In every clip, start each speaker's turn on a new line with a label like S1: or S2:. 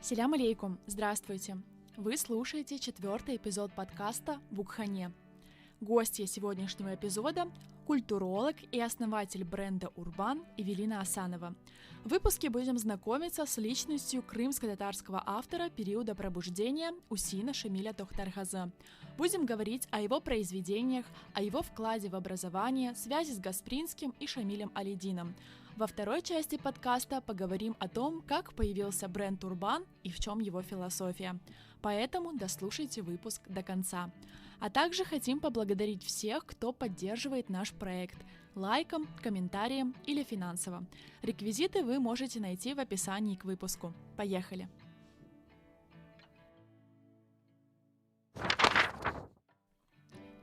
S1: Селям алейкум, здравствуйте! Вы слушаете 4-й эпизод подкаста «Букхане». Гостья сегодняшнего эпизода – культуролог и основатель бренда «Урбан» Эвелина Асанова. В выпуске будем знакомиться с личностью крымско-татарского автора периода пробуждения Усина Шамиля Тохтаргазы. Будем говорить о его произведениях, о его вкладе в образование, связи с Гаспринским и Шамилем Алидином. Во второй части подкаста поговорим о том, как появился бренд «Урбан» и в чем его философия. Поэтому дослушайте выпуск до конца. А также хотим поблагодарить всех, кто поддерживает наш проект лайком, комментарием или финансово. Реквизиты вы можете найти в описании к выпуску. Поехали!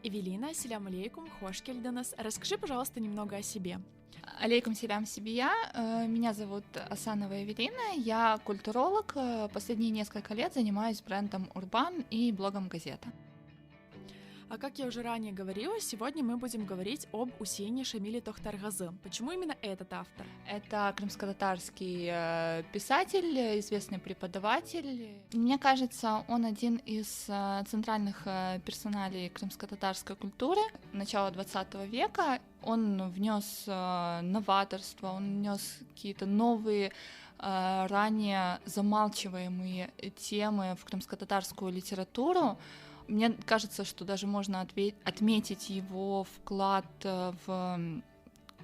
S1: Эвелина, селям алейкум, хош келдіңіз. Расскажи, пожалуйста, немного о себе.
S2: Алейкум селям себе. Меня зовут Асанова Эвелина, я культуролог. Последние несколько лет занимаюсь брендом «Урбан» и блогом «Газета».
S1: А как я уже ранее говорила, сегодня мы будем говорить об Усине Шамиле Тохтаргазы. Почему именно этот автор?
S2: Это крымско-татарский писатель, известный преподаватель. Мне кажется, он один из центральных персоналей крымско-татарской культуры начала 20 века. Он внес новаторство, он внес какие-то новые ранее замалчиваемые темы в крымско-татарскую литературу. Мне кажется, что даже можно отметить его вклад в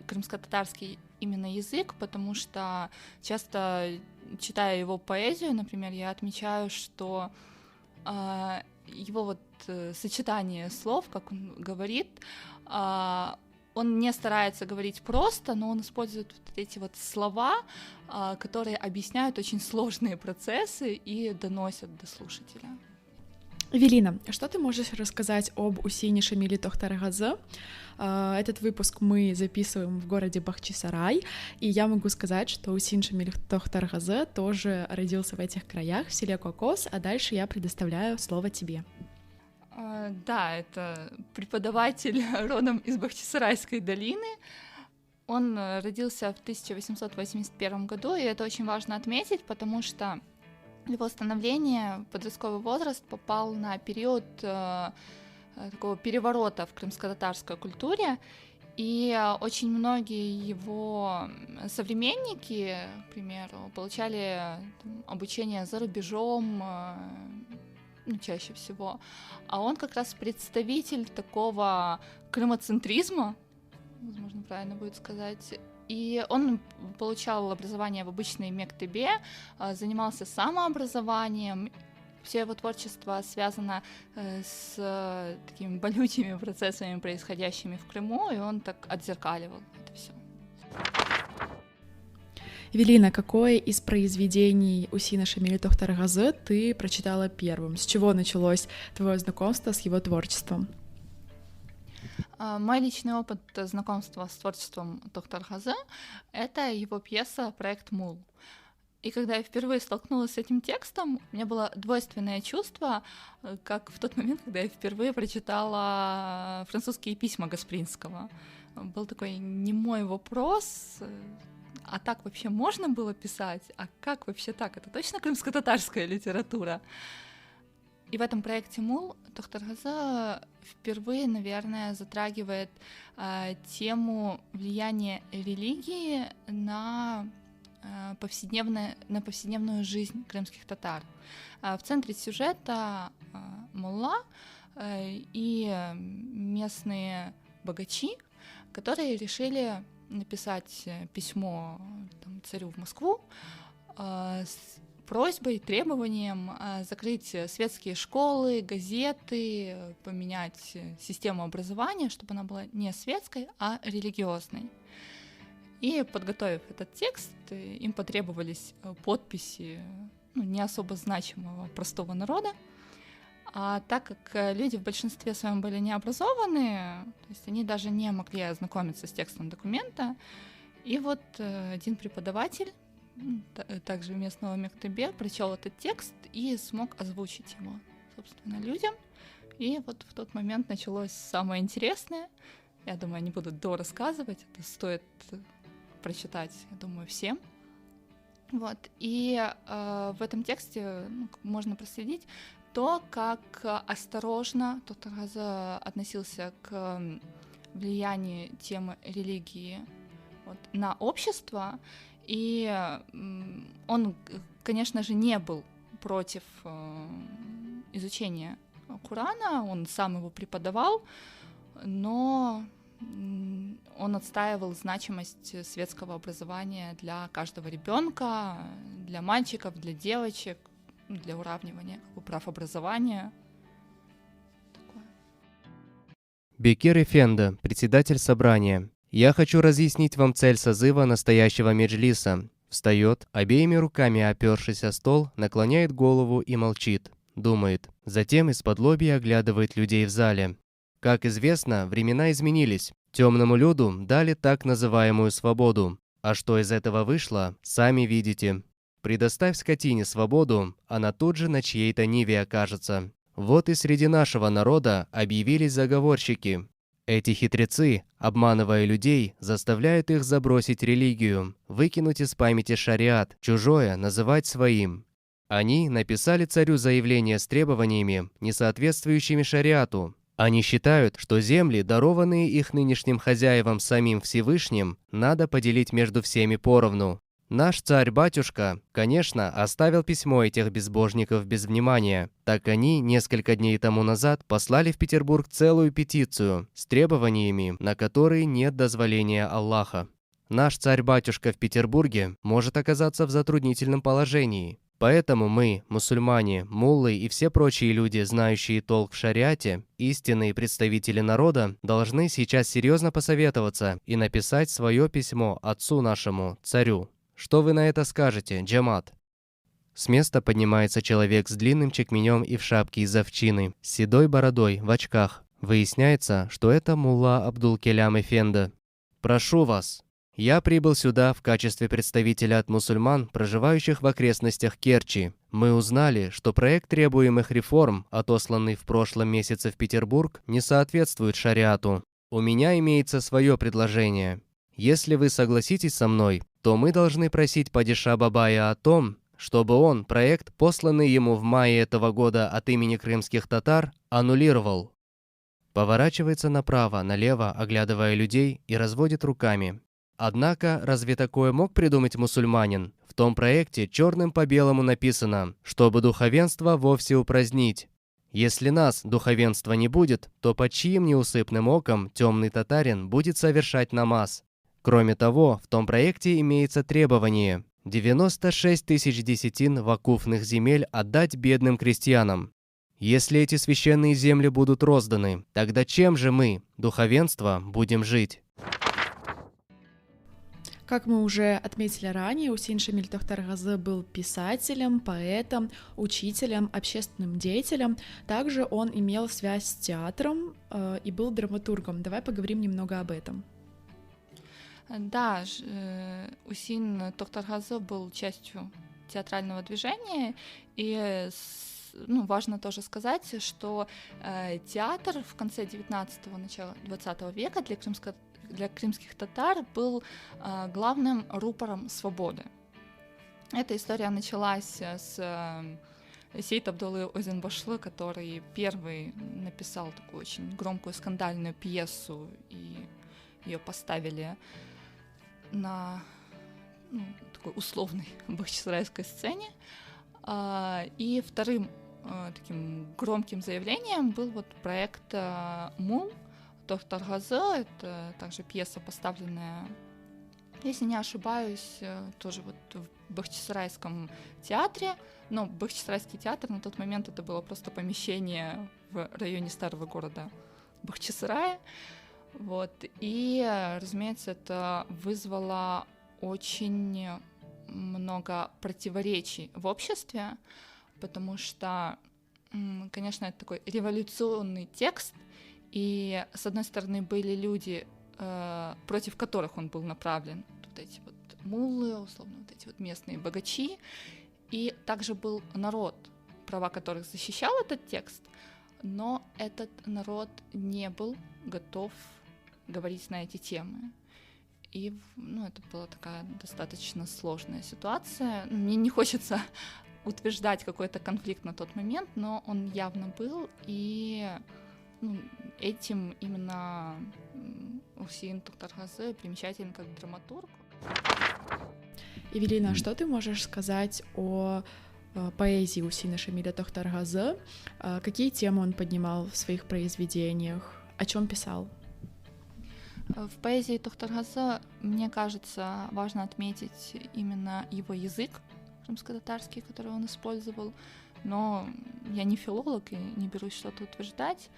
S2: крымско-татарский именно язык, потому что часто, читая его поэзию, например, я отмечаю, что его сочетание слов, как он говорит, он не старается говорить просто, но он использует эти слова, которые объясняют очень сложные процессы и доносят до слушателя.
S1: Эвелина, что ты можешь рассказать об Усине Шамиле Тохтаргазы? Этот выпуск мы записываем в городе Бахчисарай, и я могу сказать, что Усин Шамиль Тохтаргазы тоже родился в этих краях, в селе Кокос, а дальше я предоставляю слово тебе.
S2: Да, это преподаватель родом из Бахчисарайской долины. Он родился в 1881 году, и это очень важно отметить, потому что его становление, подростковый возраст, попал на период такого переворота в крымско-татарской культуре, и очень многие его современники, к примеру, получали обучение за рубежом, чаще всего, а он как раз представитель такого крымоцентризма, возможно, правильно будет сказать. И он получал образование в обычной мектебе, занимался самообразованием. Все его творчество связано с такими болючими процессами, происходящими в Крыму, и он так отзеркаливал это все.
S1: Эвелина, какое из произведений Усина Шамиля Тохтаргазы ты прочитала первым? С чего началось твое знакомство с его творчеством?
S2: Мой личный опыт знакомства с творчеством Тохтаргазы — это его пьеса «Проект Мул». И когда я впервые столкнулась с этим текстом, у меня было двойственное чувство, как в тот момент, когда я впервые прочитала французские письма Гаспринского. Был такой немой вопрос: а так вообще можно было писать? А как вообще так? Это точно крымско-татарская литература? И в этом проекте «Мул» Тохтаргазы впервые, наверное, затрагивает тему влияния религии на повседневную жизнь крымских татар. В центре сюжета мулла и местные богачи, которые решили написать письмо царю в Москву с просьбой, требованием закрыть светские школы, газеты, поменять систему образования, чтобы она была не светской, а религиозной. И, подготовив этот текст, им потребовались подписи не особо значимого простого народа. А так как люди в большинстве своем были необразованные, то есть они даже не могли ознакомиться с текстом документа, и один преподаватель, также местного мектебе, прочел этот текст и смог озвучить его, собственно, людям. И в тот момент началось самое интересное. Я думаю, не буду дорассказывать, это стоит прочитать, я думаю, всем. Вот. И в этом тексте можно проследить то, как осторожно Тохтаргазы относился к влиянию темы религии на общество. И он, конечно же, не был против изучения Корана, он сам его преподавал, но он отстаивал значимость светского образования для каждого ребенка, для мальчиков, для девочек, для уравнивания прав образования.
S3: Бекир Эфенди, председатель собрания. Я хочу разъяснить вам цель созыва настоящего меджлиса. Встает, обеими руками опершись о стол, наклоняет голову и молчит. Думает. Затем из-подлобья оглядывает людей в зале. Как известно, времена изменились. Темному люду дали так называемую свободу. А что из этого вышло, сами видите. Предоставь скотине свободу, она тут же на чьей-то ниве окажется. Вот и среди нашего народа объявились заговорщики. Эти хитрецы, обманывая людей, заставляют их забросить религию, выкинуть из памяти шариат, чужое называть своим. Они написали царю заявление с требованиями, не соответствующими шариату. Они считают, что земли, дарованные их нынешним хозяевам самим Всевышним, надо поделить между всеми поровну. Наш царь-батюшка, конечно, оставил письмо этих безбожников без внимания, так они несколько дней тому назад послали в Петербург целую петицию с требованиями, на которые нет дозволения Аллаха. Наш царь-батюшка в Петербурге может оказаться в затруднительном положении. Поэтому мы, мусульмане, муллы и все прочие люди, знающие толк в шариате, истинные представители народа, должны сейчас серьезно посоветоваться и написать свое письмо отцу нашему, царю. Что вы на это скажете, джамат? С места поднимается человек с длинным чекменем и в шапке из овчины, с седой бородой, в очках. Выясняется, что это мулла Абдул-Келям Эфенди. «Прошу вас. Я прибыл сюда в качестве представителя от мусульман, проживающих в окрестностях Керчи. Мы узнали, что проект требуемых реформ, отосланный в прошлом месяце в Петербург, не соответствует шариату. У меня имеется свое предложение. Если вы согласитесь со мной, то мы должны просить падиша Бабая о том, чтобы он проект, посланный ему в мае этого года от имени крымских татар, аннулировал». Поворачивается направо, налево, оглядывая людей, и разводит руками. Однако, разве такое мог придумать мусульманин? В том проекте черным по белому написано, чтобы духовенство вовсе упразднить. Если нас, духовенства, не будет, то под чьим неусыпным оком темный татарин будет совершать намаз? Кроме того, в том проекте имеется требование 96 тысяч десятин вакуфных земель отдать бедным крестьянам. Если эти священные земли будут розданы, тогда чем же мы, духовенство, будем жить?
S1: Как мы уже отметили ранее, Усейн Шамиль Тохтаргазы был писателем, поэтом, учителем, общественным деятелем. Также он имел связь с театром и был драматургом. Давай поговорим немного об этом.
S2: Да, Усейн Тохтаргазы был частью театрального движения, и важно тоже сказать, что театр в конце 19-го, начала 20 века для крымских татар был главным рупором свободы. Эта история началась с Сейт Абдуллы Озенбашлы, который первый написал такую очень громкую скандальную пьесу, и ее поставили на такой условной бахчисарайской сцене. И вторым таким громким заявлением был проект «Мул» Тохтаргазы. Это также пьеса, поставленная, если не ошибаюсь, тоже в Бахчисарайском театре. Но Бахчисарайский театр на тот момент это было просто помещение в районе старого города Бахчисарая. И, разумеется, это вызвало очень много противоречий в обществе, потому что, конечно, это такой революционный текст, и, с одной стороны, были люди, против которых он был направлен, эти муллы, условно, эти местные богачи, и также был народ, права которых защищал этот текст, но этот народ не был готов говорить на эти темы. И это была такая достаточно сложная ситуация. Мне не хочется утверждать какой-то конфликт на тот момент, но он явно был, и этим именно Усин Тохтархазы примечателен как драматург.
S1: Эвелина, что ты можешь сказать о поэзии Усина Шамиля Тохтархазы? Какие темы он поднимал в своих произведениях? О чем писал?
S2: В поэзии Тохтархазы, мне кажется, важно отметить именно его язык крымско-татарский, который он использовал, но я не филолог и не берусь что-то утверждать.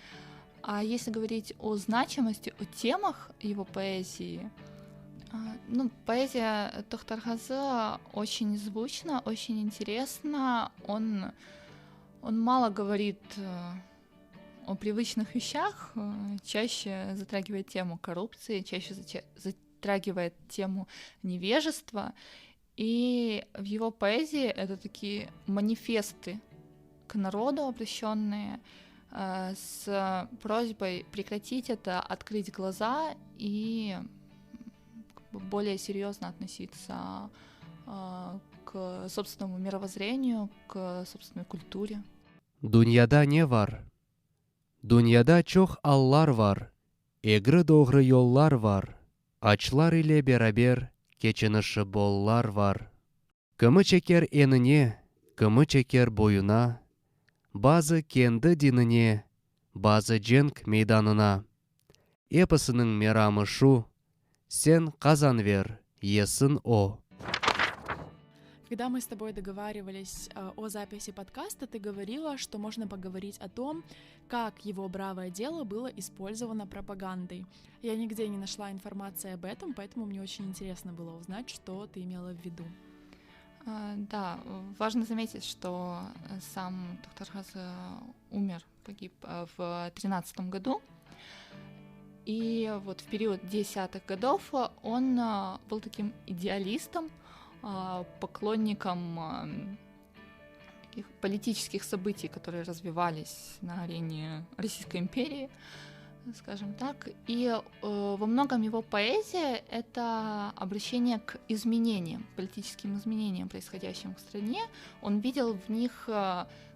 S2: А если говорить о значимости, о темах его поэзии, поэзия Тохтархазы очень звучна, очень интересна. Он мало говорит о привычных вещах, чаще затрагивает тему коррупции, чаще затрагивает тему невежества. И в его поэзии это такие манифесты к народу, обращенные с просьбой прекратить это, открыть глаза и более серьезно относиться к собственному мировоззрению, к собственной культуре.
S3: Дуньяда не var? Дуньяда çok аллар var. Egri doğru yollar var. Açlar ile beraber keçinişi bollar var. Kımı çeker enine, kımı çeker boyuna. Bazı kendi dinine, bazı cenk meydanına. Эпосының мейрамы шу, сен казан вер, есін о.
S1: Когда мы с тобой договаривались о записи подкаста, ты говорила, что можно поговорить о том, как его бравое дело было использовано пропагандой. Я нигде не нашла информации об этом, поэтому мне очень интересно было узнать, что ты имела в виду.
S2: Да, важно заметить, что сам Тохтархазы погиб в 2013 году. И вот в период 10-х годов он был таким идеалистом, поклонником таких политических событий, которые развивались на арене Российской империи, скажем так. И во многом его поэзия — это обращение к изменениям, политическим изменениям, происходящим в стране. Он видел в них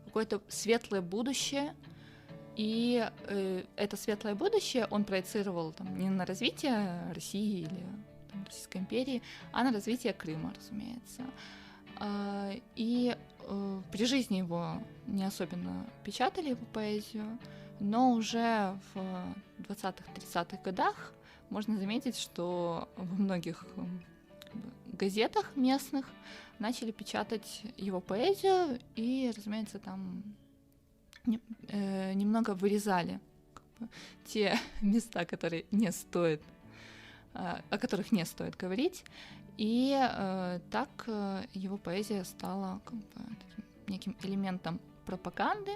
S2: какое-то светлое будущее, и это светлое будущее он проецировал не на развитие России или Российской империи, а на развитие Крыма, разумеется. И при жизни его не особенно печатали его поэзию, но уже в 20-30-х годах можно заметить, что во многих газетах местных начали печатать его поэзию, и, разумеется, там немного вырезали те места, которые не стоит, о которых не стоит говорить, и так его поэзия стала таким неким элементом пропаганды,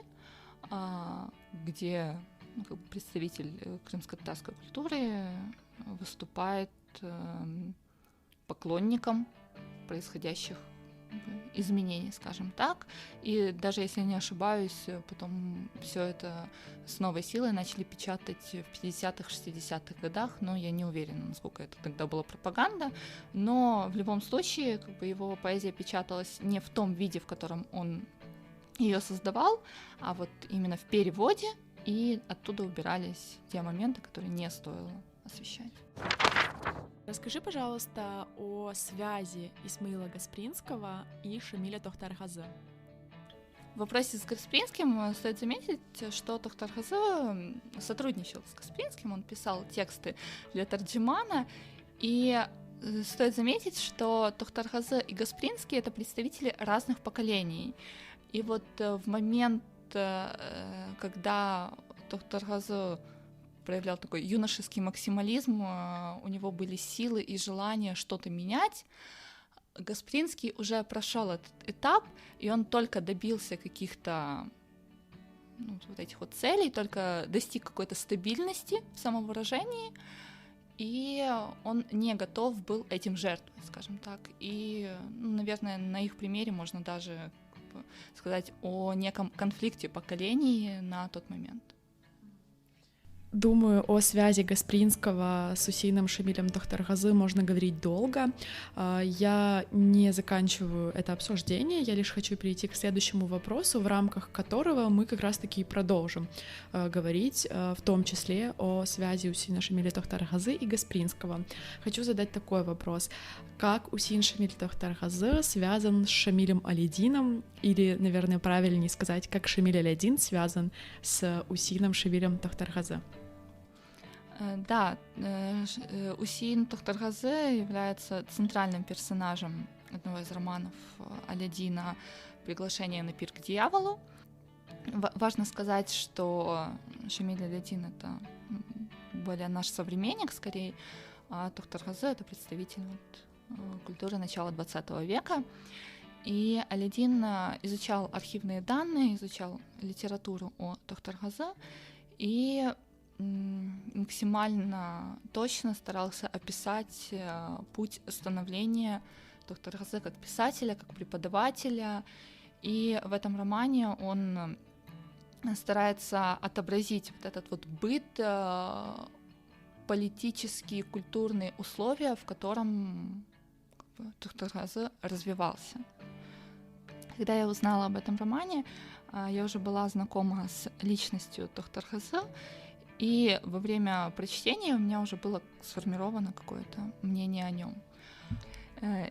S2: где представитель крымско-татарской культуры выступает поклонником происходящих изменений, скажем так. И даже если не ошибаюсь, потом все это с новой силой начали печатать в 50-х, 60-х годах, но я не уверена, насколько это тогда была пропаганда. Но в любом случае, его поэзия печаталась не в том виде, в котором он ее создавал, а вот именно в переводе, и оттуда убирались те моменты, которые не стоило освещать.
S1: Расскажи, пожалуйста, о связи Исмаила Гаспринского и Шамиля Тохтархазы.
S2: В вопросе с Гаспринским стоит заметить, что Тохтархазы сотрудничал с Гаспринским, он писал тексты для Тарджимана, и стоит заметить, что Тохтархазы и Гаспринский — это представители разных поколений. И вот в момент, когда Тохтархазы проявлял такой юношеский максимализм, у него были силы и желание что-то менять, Гаспринский уже прошел этот этап, и он только добился каких-то вот этих вот целей, только достиг какой-то стабильности в самовыражении, и он не готов был этим жертвовать, скажем так. И, наверное, на их примере можно даже сказать о неком конфликте поколений на тот момент.
S1: Думаю, о связи Гаспринского с Усейном Шамилем Тохтаргазы можно говорить долго. Я не заканчиваю это обсуждение, я лишь хочу перейти к следующему вопросу, в рамках которого мы как раз-таки продолжим говорить, в том числе о связи Усейна Шамиля Тохтаргазы и Гаспринского. Хочу задать такой вопрос. Как Усейн Шамиль Тохтаргазы связан с Шамилем Алидином, или, наверное, правильнее сказать, как Шамиль Алидин связан с Усейном Шамилем Тохтаргазы?
S2: Да, Усейн Тохтаргазы является центральным персонажем одного из романов Алидина «Приглашение на пир к дьяволу». Важно сказать, что Шамиль Алидин — это более наш современник, скорее, а Тохтаргазы — это представитель культуры начала XX века. И Алидин изучал архивные данные, изучал литературу о Тохтаргазы и максимально точно старался описать путь становления Тохтаргазы как писателя, как преподавателя. И в этом романе он старается отобразить вот этот вот быт, политические, культурные условия, в котором Тохтаргазы развивался. Когда я узнала об этом романе, я уже была знакома с личностью Тохтаргазы, и во время прочтения у меня уже было сформировано какое-то мнение о нем.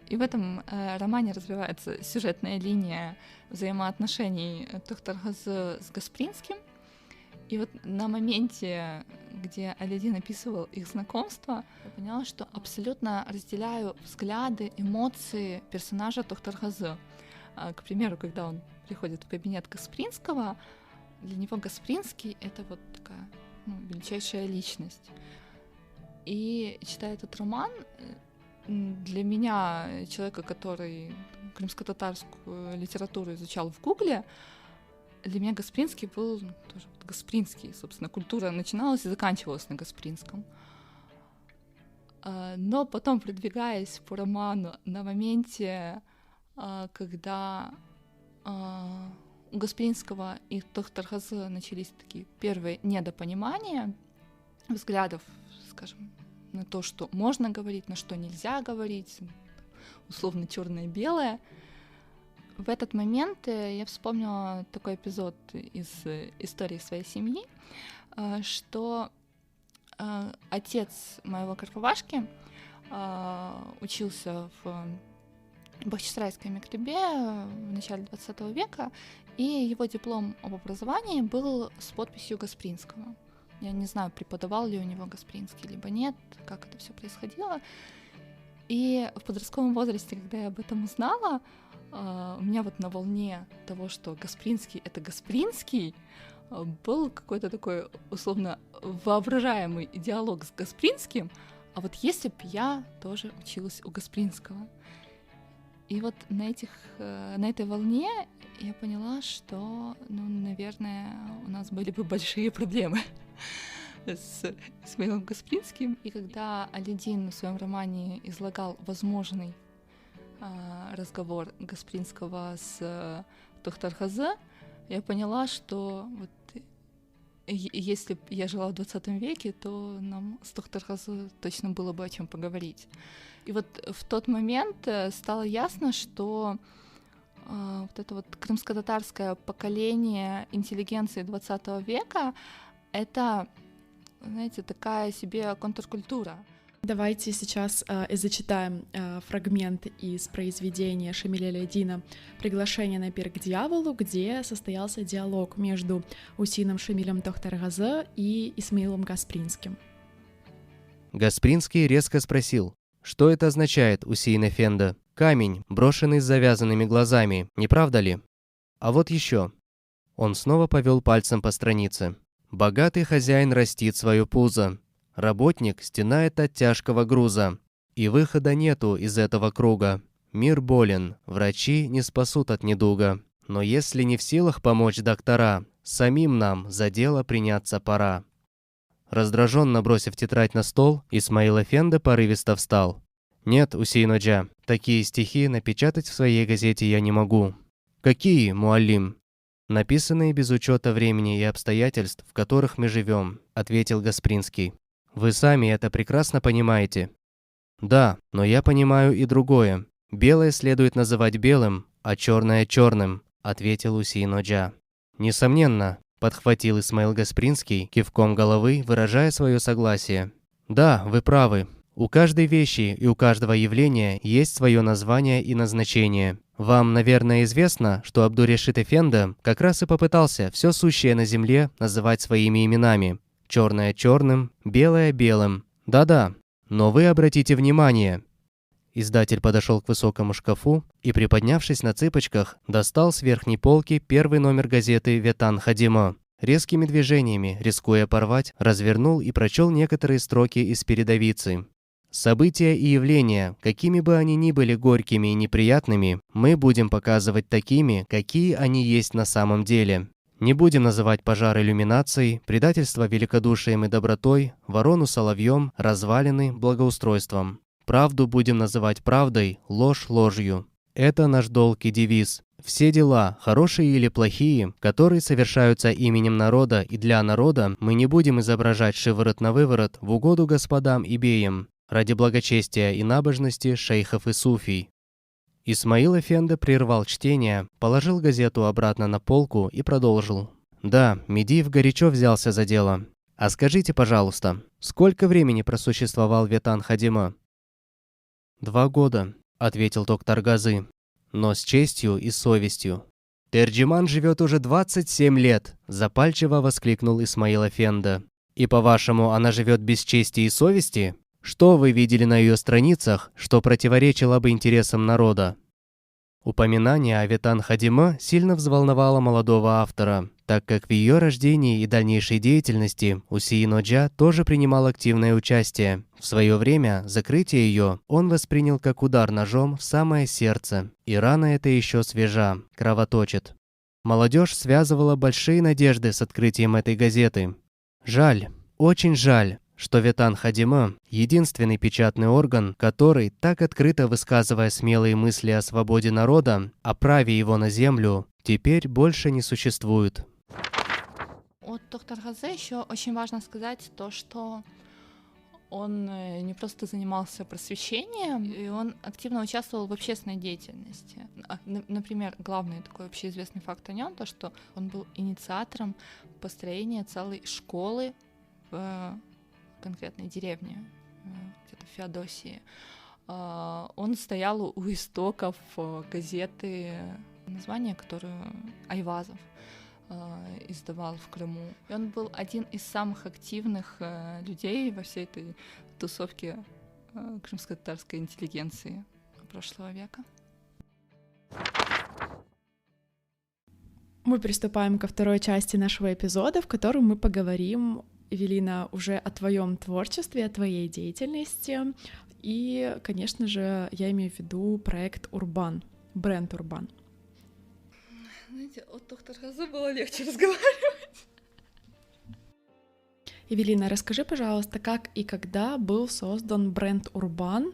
S2: И в этом романе развивается сюжетная линия взаимоотношений Тохтаргазы с Гаспринским. И вот на моменте, где Алидин описывал их знакомство, я поняла, что абсолютно разделяю взгляды, эмоции персонажа Тохтаргазы. К примеру, когда он приходит в кабинет Гаспринского, для него Гаспринский — это вот такая величайшая личность. И читая этот роман, для меня, человека, который крымско-татарскую литературу изучал в Гугле, для меня Гаспринский был тоже Гаспринский. Собственно, культура начиналась и заканчивалась на Гаспринском. Но потом, продвигаясь по роману, на моменте, когда у Гаспринского и Тохтаргазы начались такие первые недопонимания взглядов, скажем, на то, что можно говорить, на что нельзя говорить, условно черное-белое. В этот момент я вспомнила такой эпизод из истории своей семьи, что отец моего Карпавашки учился в Бахчисарайской мектебе в начале 20 века, и его диплом об образовании был с подписью Гаспринского. Я не знаю, преподавал ли у него Гаспринский, либо нет, как это все происходило. И в подростковом возрасте, когда я об этом узнала, у меня вот на волне того, что Гаспринский — это Гаспринский, был какой-то такой условно воображаемый диалог с Гаспринским, а вот если бы я тоже училась у Гаспринского. И вот на этой волне я поняла, что, наверное, у нас были бы большие проблемы с Исмаилом Гаспринским. И когда Алидин в своем романе излагал возможный разговор Гаспринского с Тохтаргазы, я поняла, что вот если бы я жила в 20 веке, то нам с Тохтаргазы точно было бы о чем поговорить. И вот в тот момент стало ясно, что вот это вот крымско-татарское поколение интеллигенции 20 века — это, знаете, такая себе контркультура.
S1: Давайте сейчас зачитаем фрагмент из произведения Шамиля Алидина «Приглашение на пир к дьяволу», где состоялся диалог между Усейном Шамилем Тохтаргазы и Исмаилом Гаспринским.
S3: Гаспринский резко спросил: «Что это означает, Усейн Эфенди? Камень, брошенный с завязанными глазами, не правда ли? А вот еще». Он снова повел пальцем по странице. «Богатый хозяин растит свое пузо. Работник стенает от тяжкого груза. И выхода нету из этого круга. Мир болен, врачи не спасут от недуга. Но если не в силах помочь доктора, самим нам за дело приняться пора». Раздраженно бросив тетрадь на стол, Исмаил Эфенди порывисто встал. «Нет, Усейн Ходжа, такие стихи напечатать в своей газете я не могу». «Какие, муаллим?» «Написанные без учета времени и обстоятельств, в которых мы живем», — ответил Гаспринский. «Вы сами это прекрасно понимаете». «Да, но я понимаю и другое. Белое следует называть белым, а черное — черным», — ответил Усейно-Джа. «Несомненно», — подхватил Исмаил Гаспринский, кивком головы выражая свое согласие. «Да, вы правы. У каждой вещи и у каждого явления есть свое название и назначение. Вам, наверное, известно, что Абдурешит Эфенда как раз и попытался все сущее на земле называть своими именами. Черное — черным, белое — белым. Да-да, но вы обратите внимание». Издатель подошел к высокому шкафу и, приподнявшись на цыпочках, достал с верхней полки первый номер газеты «Ветан Хадима». Резкими движениями, рискуя порвать, развернул и прочел некоторые строки из передовицы. «События и явления, какими бы они ни были горькими и неприятными, мы будем показывать такими, какие они есть на самом деле. Не будем называть пожар иллюминацией, предательство великодушием и добротой, ворону соловьем, развалины благоустройством. Правду будем называть правдой, ложь ложью. Это наш долг и девиз. Все дела, хорошие или плохие, которые совершаются именем народа и для народа, мы не будем изображать шиворот на выворот в угоду господам и беям, ради благочестия и набожности шейхов и суфий». Исмаил Эфенда прервал чтение, положил газету обратно на полку и продолжил. «Да, Медиев горячо взялся за дело. А скажите, пожалуйста, сколько времени просуществовал Ветан Хадима?» «2 года», — ответил доктор Газы, «но с честью и совестью». «Терджиман живет уже 27 лет», — запальчиво воскликнул Исмаил Эфенда. «И, по-вашему, она живет без чести и совести? Что вы видели на ее страницах, что противоречило бы интересам народа?» Упоминание о Ветан Хадима сильно взволновало молодого автора, так как в ее рождении и дальнейшей деятельности Усейно-Джа тоже принимал активное участие. В свое время закрытие ее он воспринял как удар ножом в самое сердце, и рана эта еще свежа, кровоточит. Молодежь связывала большие надежды с открытием этой газеты. Жаль, очень жаль, что Ветан Хадима – единственный печатный орган, который, так открыто высказывая смелые мысли о свободе народа, о праве его на землю, теперь больше не существует.
S2: От доктора Газе еще очень важно сказать то, что он не просто занимался просвещением, и он активно участвовал в общественной деятельности. Например, главный такой общеизвестный факт о нем, то, что он был инициатором построения целой школы в конкретной деревне, где-то в Феодосии. Он стоял у истоков газеты, название которую Айвазов издавал в Крыму. И он был один из самых активных людей во всей этой тусовке крымско-татарской интеллигенции прошлого века.
S1: Мы приступаем ко второй части нашего эпизода, в котором мы поговорим, Эвелина, уже о твоем творчестве, о твоей деятельности. И, конечно же, я имею в виду проект Урбан, бренд Урбан.
S2: Знаете, от доктора Газы было легче разговаривать.
S1: Эвелина, расскажи, пожалуйста, как и когда был создан бренд Урбан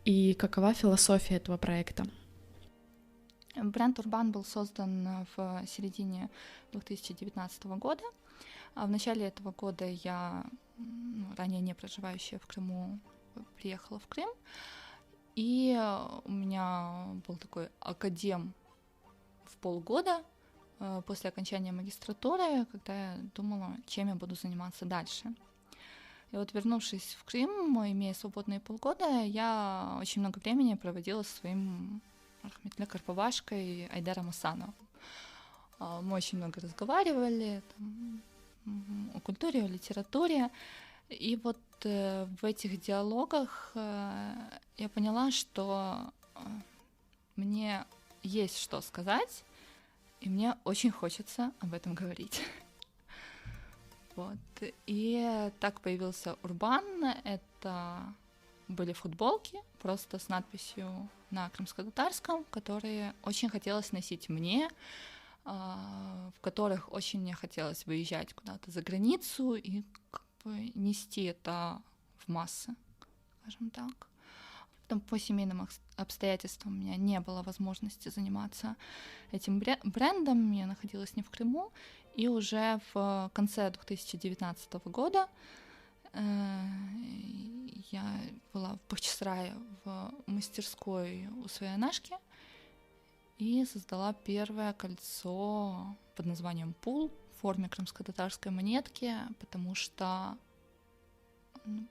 S1: и какова философия этого проекта?
S2: Бренд Урбан был создан в середине 2019 года. А в начале этого года я, ранее не проживающая в Крыму, приехала в Крым, и у меня был такой академ в полгода после окончания магистратуры, когда я думала, чем я буду заниматься дальше. И вот, вернувшись в Крым, имея свободные полгода, я очень много времени проводила со своим рахметли Карпавашкой Айдаром Асановым. Мы очень много разговаривали о культуре, о литературе. И вот в этих диалогах я поняла, что мне есть что сказать, и мне очень хочется об этом говорить. Вот. И так появился Урбан. Это были футболки просто с надписью на крымско-татарском, которые очень хотелось носить мне, в которых очень мне хотелось выезжать куда-то за границу и как бы нести это в массы, скажем так. Потом по семейным обстоятельствам у меня не было возможности заниматься этим брендом. Я находилась не в Крыму, и уже в конце 2019 года я была в Бахчисарае в мастерской у своей Анашки и создала первое кольцо под названием «Пул» в форме крымско-татарской монетки, потому что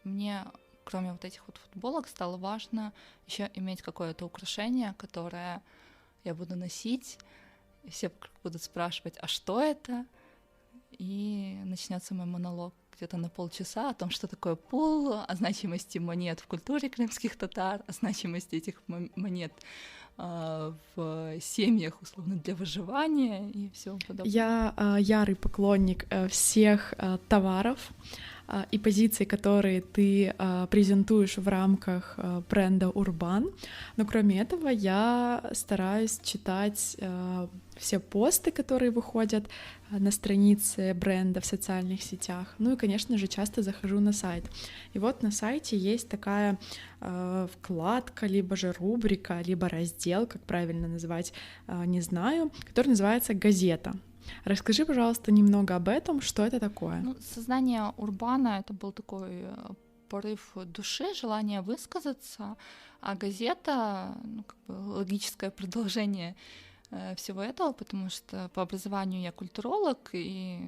S2: мне, кроме вот этих вот футболок, стало важно еще иметь какое-то украшение, которое я буду носить, и все будут спрашивать, а что это? И начнется мой монолог где-то на полчаса о том, что такое пул, о значимости монет в культуре крымских татар, о значимости этих монет в семьях, условно, для выживания и всего подобного.
S1: Я ярый поклонник всех товаров и позиций, которые ты презентуешь в рамках бренда Урбан. Но кроме этого я стараюсь читать все посты, которые выходят на странице бренда в социальных сетях. Ну и, конечно же, часто захожу на сайт. И вот на сайте есть такая вкладка, либо же рубрика, либо раздел, как правильно назвать, не знаю, который называется «Газета». Расскажи, пожалуйста, немного об этом, что это такое.
S2: Создание Урбана — это был такой порыв души, желание высказаться, а газета логическое продолжение всего этого, потому что по образованию я культуролог, и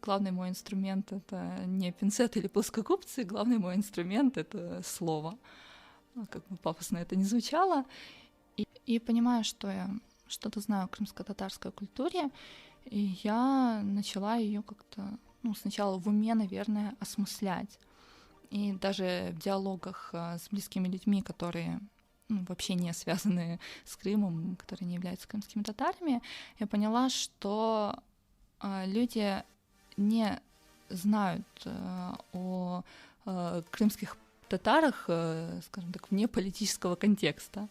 S2: главный мой инструмент — это не пинцет или плоскогубцы, главный мой инструмент — это слово, как бы пафосно это ни звучало. И понимая, что я что-то знаю о крымско-татарской культуре, и я начала ее как-то, сначала в уме, наверное, осмыслять. И даже в диалогах с близкими людьми, которые вообще не связаны с Крымом, которые не являются крымскими татарами, я поняла, что люди не знают о крымских татарах, скажем так, вне политического контекста.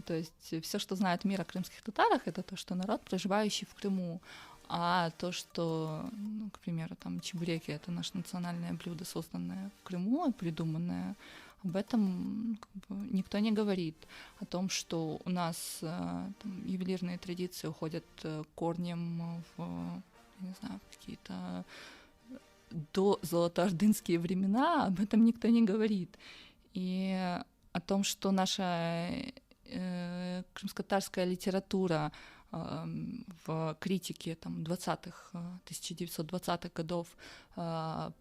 S2: То есть все, что знает мир о крымских татарах, это то, что народ, проживающий в Крыму, а то, что, к примеру, там чебуреки — это наше национальное блюдо, созданное в Крыму, придуманное, об этом никто не говорит. О том, что у нас ювелирные традиции уходят корнем в, не знаю, в какие-то до золотоордынские времена, об этом никто не говорит. И о том, что наша крымско-татарская литература в критике 1920-х годов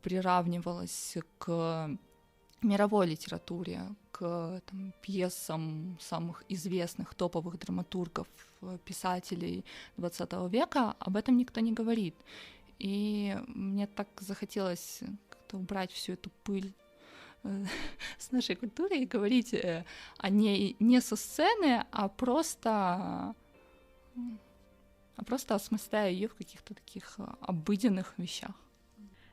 S2: приравнивалась к мировой литературе, к пьесам самых известных топовых драматургов, писателей XX века, об этом никто не говорит. И мне так захотелось как-то убрать всю эту пыль с нашей культуры и говорить о ней не со сцены, а просто осмысляя ее в каких-то таких обыденных вещах.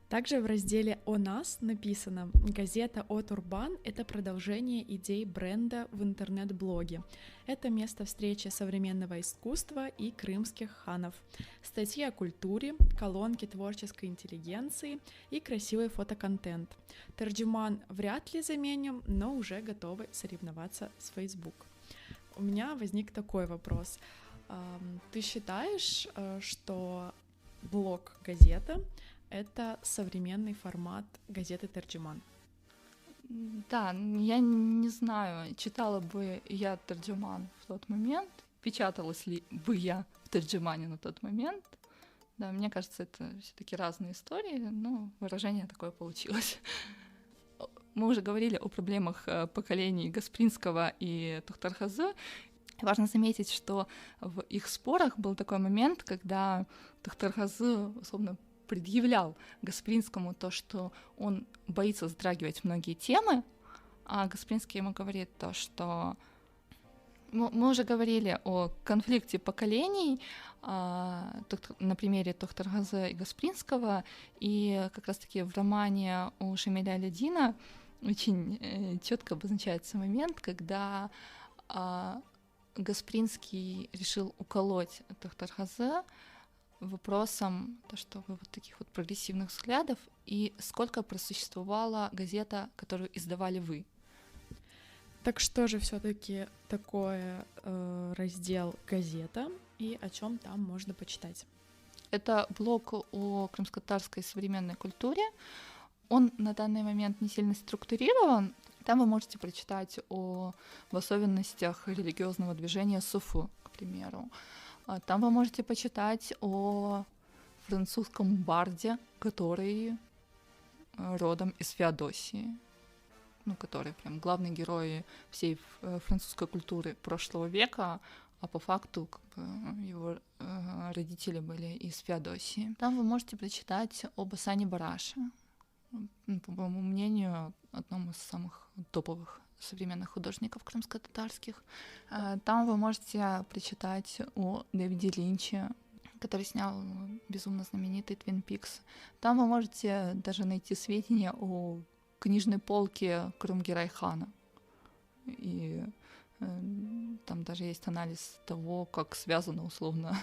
S1: Также в разделе «О нас» написано: «Газета от Урбан — это продолжение идей бренда в интернет-блоге. Это место встречи современного искусства и крымских ханов. Статьи о культуре, колонки творческой интеллигенции и красивый фотоконтент. Тарджуман вряд ли заменим, но уже готовы соревноваться с Facebook». У меня возник такой вопрос. Ты считаешь, что блог «Газета» — это современный формат газеты «Тарджуман»?
S2: Да, я не знаю, читала бы я «Тарджуман» в тот момент, печаталась ли бы я в «Тарджумане» на тот момент. Да, мне кажется, это все-таки разные истории, но выражение такое получилось. Мы уже говорили о проблемах поколений Гаспринского и Тохтархазы. Важно заметить, что в их спорах был такой момент, когда Тохтархазы, условно, предъявлял Гаспринскому то, что он боится затрагивать многие темы, а Гаспринский ему говорит то, что мы уже говорили о конфликте поколений на примере Тохтархазы и Гаспринского, и как раз-таки в романе у Шамиля Алядина очень четко обозначается момент, когда Гаспринский решил уколоть Тохтархазы вопросом, то, что вы вот таких вот прогрессивных взглядов, и сколько просуществовала газета, которую издавали вы?
S1: Так что же все-таки такое раздел «Газета» и о чем там можно почитать?
S2: Это блог о крымско-татарской современной культуре. Он на данный момент не сильно структурирован. Там вы можете прочитать в особенностях религиозного движения суфу, к примеру. Там вы можете почитать о французском барде, который родом из Феодосии, который прям главный герой всей французской культуры прошлого века, а по факту его родители были из Феодосии. Там вы можете прочитать об Асане Бараше, по моему мнению, одном из самых топовых современных художников крымско-татарских. Там вы можете прочитать о Дэвиде Линче, который снял безумно знаменитый «Твин Пикс». Там вы можете даже найти сведения о книжной полке Крымгерайхана. И там даже есть анализ того, как связана условно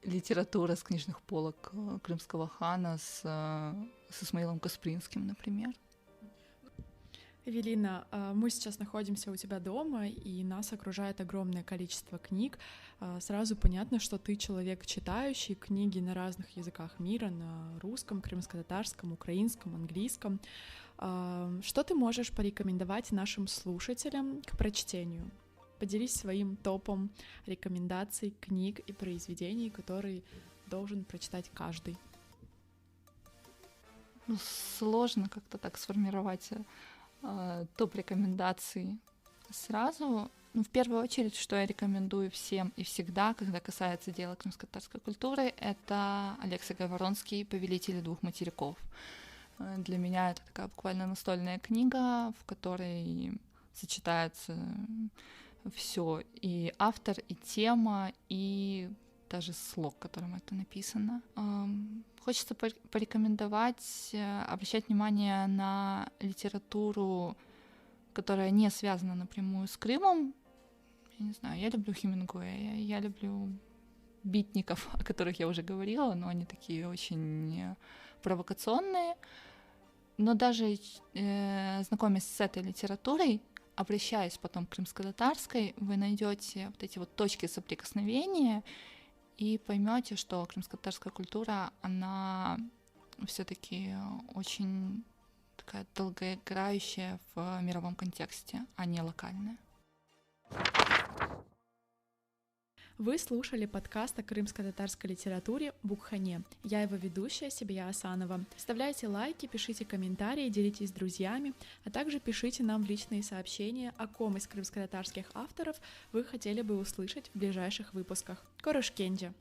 S2: литература с книжных полок крымского хана с Исмаилом Каспринским, например.
S1: Эвелина, мы сейчас находимся у тебя дома, и нас окружает огромное количество книг. Сразу понятно, что ты человек, читающий книги на разных языках мира, на русском, крымско-татарском, украинском, английском. Что ты можешь порекомендовать нашим слушателям к прочтению? Поделись своим топом рекомендаций книг и произведений, которые должен прочитать каждый.
S2: Сложно как-то так сформировать топ рекомендаций сразу. В первую очередь, что я рекомендую всем и всегда, когда касается дела крымско-татарской культуры, это Алексей Говоронский «Повелители двух материков». Для меня это такая буквально настольная книга, в которой сочетается все: и автор, и тема, и даже слог, которым это написано. Хочется порекомендовать обращать внимание на литературу, которая не связана напрямую с Крымом. Я не знаю, я люблю Хемингуэя, я люблю битников, о которых я уже говорила, но они такие очень провокационные. Но даже знакомясь с этой литературой, обращаясь потом к крымско-татарской, вы найдете вот эти вот точки соприкосновения и поймете, что крымско-татарская культура, она все-таки очень такая долгоиграющая в мировом контексте, а не локальная.
S1: Вы слушали подкаст о крымско-татарской литературе «Букхане». Я его ведущая, Себия Асанова. Ставляйте лайки, пишите комментарии, делитесь с друзьями, а также пишите нам в личные сообщения, о ком из крымско-татарских авторов вы хотели бы услышать в ближайших выпусках. Корышкенджи!